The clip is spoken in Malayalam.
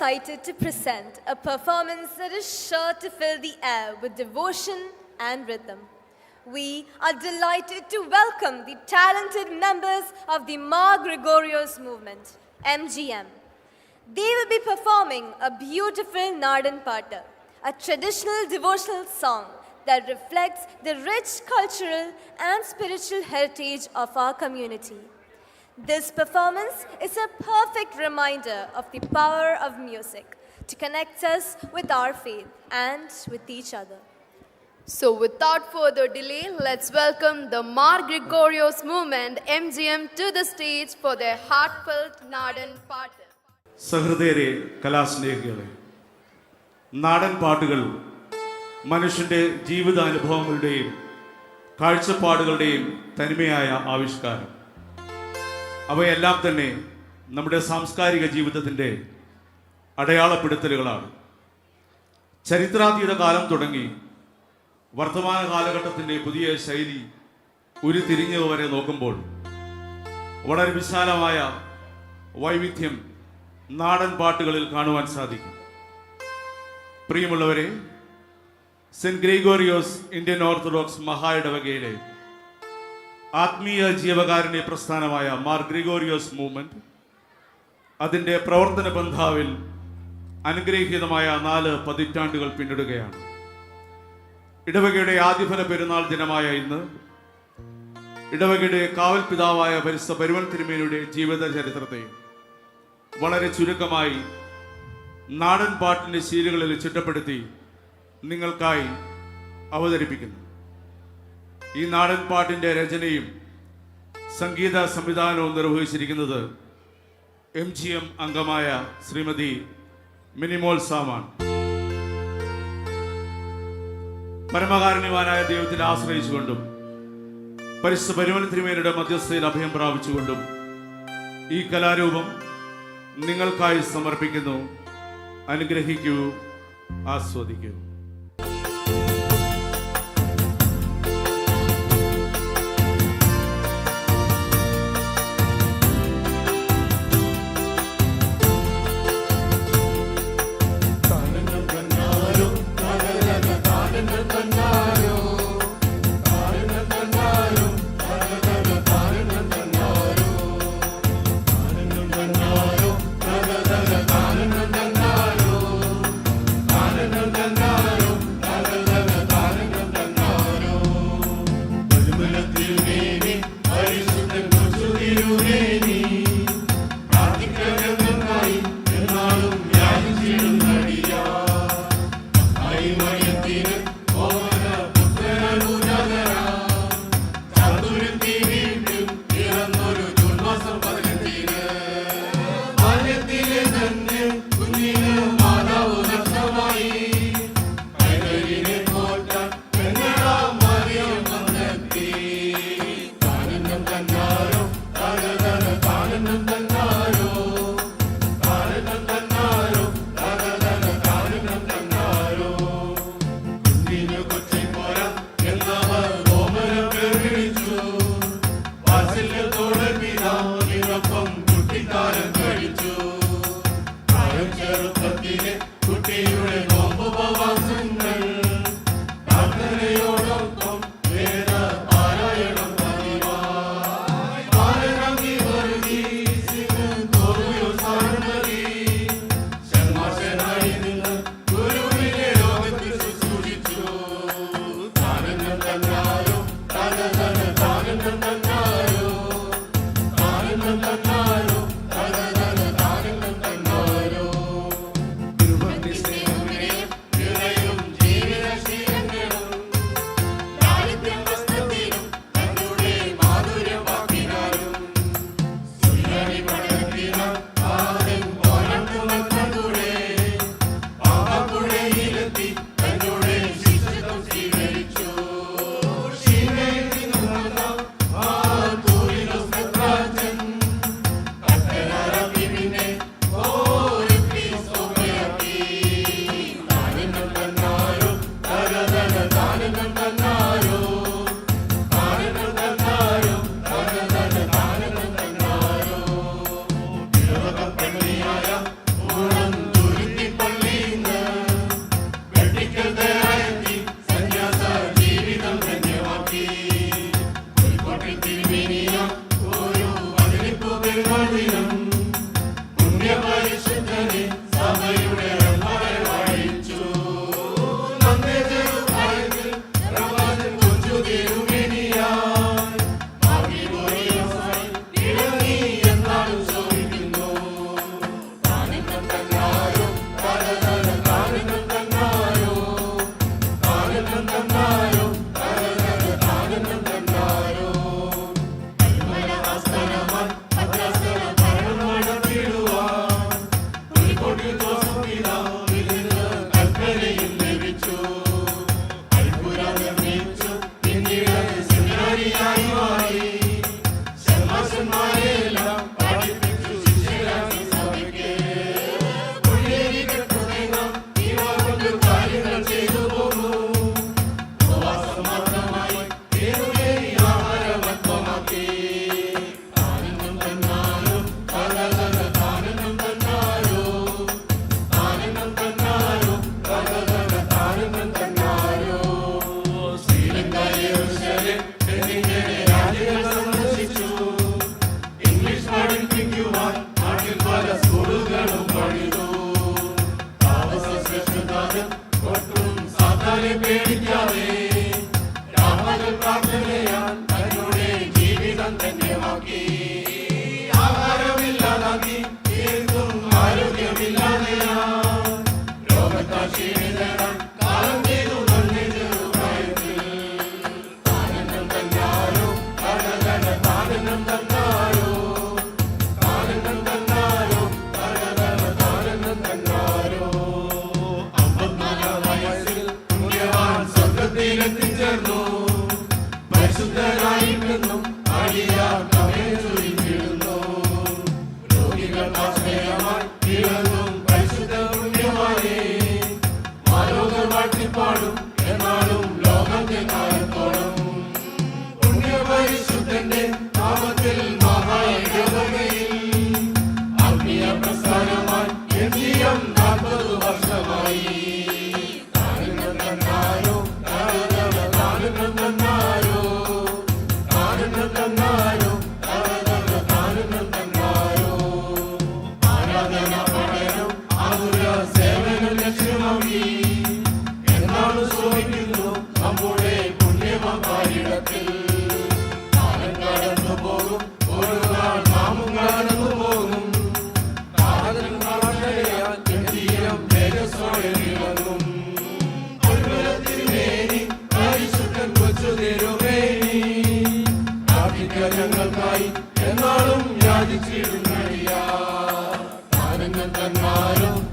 excited to present a performance that is sure to fill the air with devotion and rhythm. We are delighted to welcome the talented members of the Mar Gregorios movement, MGM. They will be performing a beautiful Nadan Pata, a traditional devotional song that reflects the rich cultural and spiritual heritage of our community. This performance is a perfect reminder of the power of music to connect us with our faith and with each other. So without further delay, let's welcome the Mar Gregorios movement MGM to the stage for their heartfelt Nadan Pata. സഹൃദയരെ, കലാസ്നേഹികളെ, നാടൻ പാട്ടുകൾ മനുഷ്യൻ്റെ ജീവിതാനുഭവങ്ങളുടെയും കാഴ്ചപ്പാടുകളുടെയും തനിമയായ ആവിഷ്കാരം. അവയെല്ലാം തന്നെ നമ്മുടെ സാംസ്കാരിക ജീവിതത്തിൻ്റെ അടയാളപ്പെടുത്തലുകളാണ്. ചരിത്രാതീത കാലം തുടങ്ങി വർത്തമാന കാലഘട്ടത്തിൻ്റെ പുതിയ ശൈലി ഉരുത്തിരിഞ്ഞു വരെ നോക്കുമ്പോൾ വളരെ വിശാലമായ വൈവിധ്യം നാടൻ പാട്ടുകളിൽ കാണുവാൻ സാധിക്കും. പ്രിയമുള്ളവരെ, സെന്റ് ഗ്രിഗോറിയോസ് ഇന്ത്യൻ ഓർത്തഡോക്സ് മഹാ ഇടവകയിലെ ആത്മീയ ജീവകാരുണ്യ പ്രസ്ഥാനമായ മാർ ഗ്രിഗോറിയോസ് മൂവ്മെന്റ് അതിൻ്റെ പ്രവർത്തന പന്ഥാവിൽ അനുഗ്രഹീതമായ 4 പതിറ്റാണ്ടുകൾ പിന്നിടുകയാണ്. ഇടവകയുടെ ആദ്യഫല പെരുന്നാൾ ദിനമായ ഇന്ന് ഇടവകയുടെ കാവൽ പിതാവായ പരിശുദ്ധ പരുവൻ തിരുമേനിയുടെ ജീവിത ചരിത്രത്തെ വളരെ ചുരുക്കമായി നാടൻ പാട്ടിൻ്റെ ശീലുകളിൽ ചിട്ടപ്പെടുത്തി നിങ്ങൾക്കായി അവതരിപ്പിക്കുന്നു. ഈ നാടൻ പാട്ടിൻ്റെ രചനയും സംഗീത സംവിധാനവും നിർവഹിച്ചിരിക്കുന്നത് MGM അംഗമായ ശ്രീമതി മിനിമോൾ സാമാണ്. പരമകാരുണ്യവാനായ ദൈവത്തിൽ ആശ്രയിച്ചുകൊണ്ടും പരിശുദ്ധ പരുവൻ തിരുമേനിയുടെ മധ്യസ്ഥയിൽ അഭയം പ്രാപിച്ചുകൊണ്ടും ഈ കലാരൂപം നിങ്ങൾക്കായി സമർപ്പിക്കുന്നു. അനുഗ്രഹിക്കൂ, ആസ്വദിക്കൂ. Na ഞങ്ങൾക്കായി എന്നാളും യാചിച്ചിടുന്നടിയാ. ആനന്ദം തന്നാലും